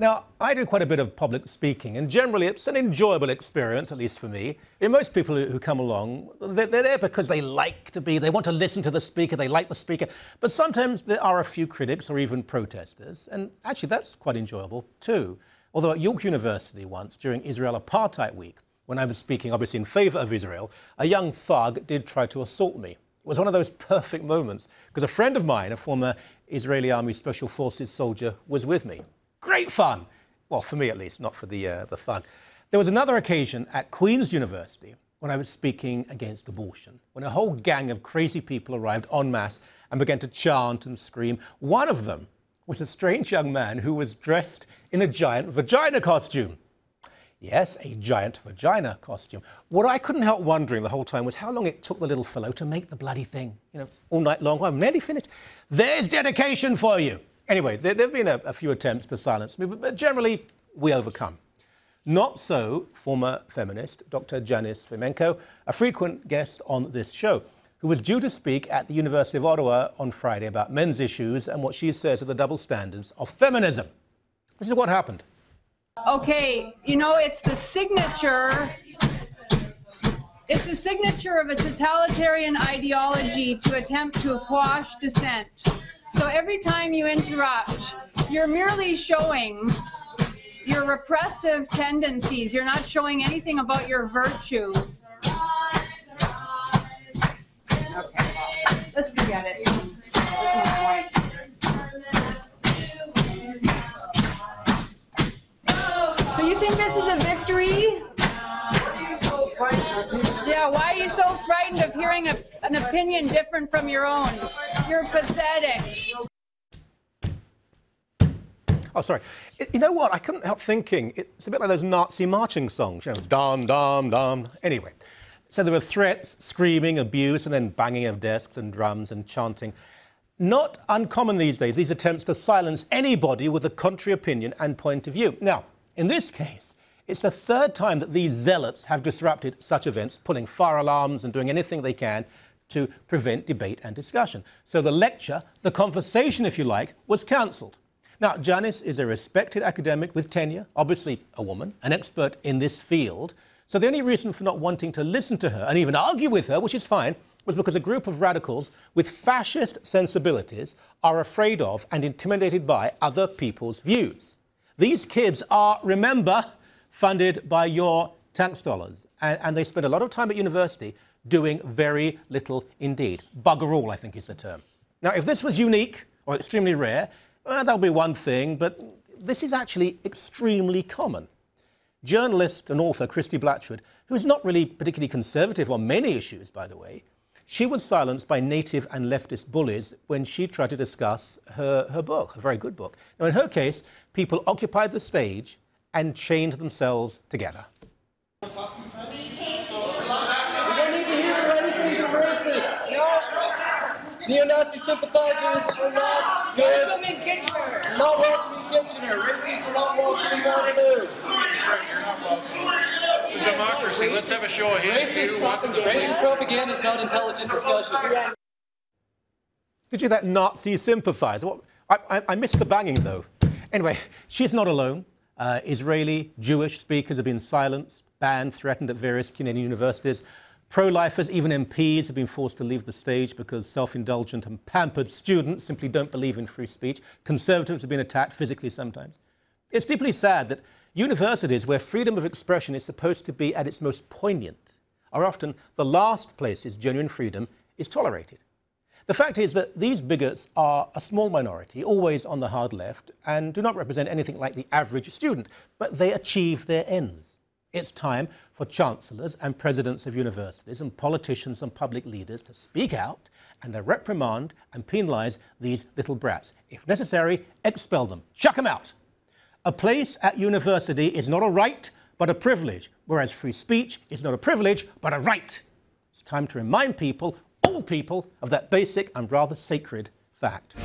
Now, I do quite a bit of public speaking, and generally it's an enjoyable experience, at least for me. And most people who come along, they're there because they like to be, they want to listen to the speaker, they like the speaker. But sometimes there are a few critics or even protesters, and actually that's quite enjoyable too. Although at York University once, during Israel Apartheid Week, when I was speaking obviously in favour of Israel, a young thug did try to assault me. It was one of those perfect moments, because a friend of mine, a former Israeli Army Special Forces soldier, was with me. Great fun. Well, for me at least, not for the thug. There was another occasion at Queen's University when I was speaking against abortion, when a whole gang of crazy people arrived en masse and began to chant and scream. One of them was a strange young man who was dressed in a giant vagina costume. Yes, a giant vagina costume. What I couldn't help wondering the whole time was how long it took the little fellow to make the bloody thing. You know, all night long. I'm nearly finished. There's dedication for you. Anyway, there have been a few attempts to silence me, but generally we overcome. Not so former feminist Dr. Janice Fiamengo, a frequent guest on this show, who was due to speak at the University of Ottawa on Friday about men's issues and what she says are the double standards of feminism. This is what happened. Okay, you know, it's the signature of a totalitarian ideology to attempt to quash dissent. So every time you interrupt, you're merely showing your repressive tendencies. You're not showing anything about your virtue. Okay, let's forget it. So you think this is a victory? Yeah, why are you so frightened of hearing an opinion different from your own? You're pathetic. Oh, sorry. You know what? I couldn't help thinking. It's a bit like those Nazi marching songs, you know, dum, dum, dum. Anyway, so there were threats, screaming, abuse, and then banging of desks and drums and chanting. Not uncommon these days, these attempts to silence anybody with a contrary opinion and point of view. Now, in this case, it's the third time that these zealots have disrupted such events, pulling fire alarms and doing anything they can to prevent debate and discussion. So the lecture, the conversation, if you like, was cancelled. Now, Janice is a respected academic with tenure, obviously a woman, an expert in this field. So the only reason for not wanting to listen to her and even argue with her, which is fine, was because a group of radicals with fascist sensibilities are afraid of and intimidated by other people's views. These kids are, remember, funded by your tax dollars, and they spend a lot of time at university doing very little indeed. Bugger all, I think is the term. Now, if this was unique or extremely rare, that'll be one thing, but this is actually extremely common. Journalist and author Christy Blatchford, who is not really particularly conservative on many issues, by the way, she was silenced by native and leftist bullies when she tried to discuss her book, a very good book. Now, in her case, people occupied the stage and chained themselves together. We don't need to hear anything from racists. No. Neo-Nazi sympathizers are not good. Welcome in Kitchener. Not welcome in Kitchener. Racists are not welcome in Waterloo. You're not welcome. For democracy, let's have a show of hands. Racist propaganda is not intelligent discussion. Did you hear that Nazi sympathizer? Well, I missed the banging, though. Anyway, she's not alone. Israeli, Jewish speakers have been silenced, banned, threatened at various Canadian universities. Pro-lifers, even MPs, have been forced to leave the stage because self-indulgent and pampered students simply don't believe in free speech. Conservatives have been attacked physically sometimes. It's deeply sad that universities where freedom of expression is supposed to be at its most poignant are often the last places genuine freedom is tolerated. The fact is that these bigots are a small minority, always on the hard left, and do not represent anything like the average student, but they achieve their ends. It's time for chancellors and presidents of universities and politicians and public leaders to speak out and to reprimand and penalise these little brats. If necessary, expel them. Chuck them out. A place at university is not a right, but a privilege, whereas free speech is not a privilege, but a right. It's time to remind people, all people, of that basic and rather sacred fact.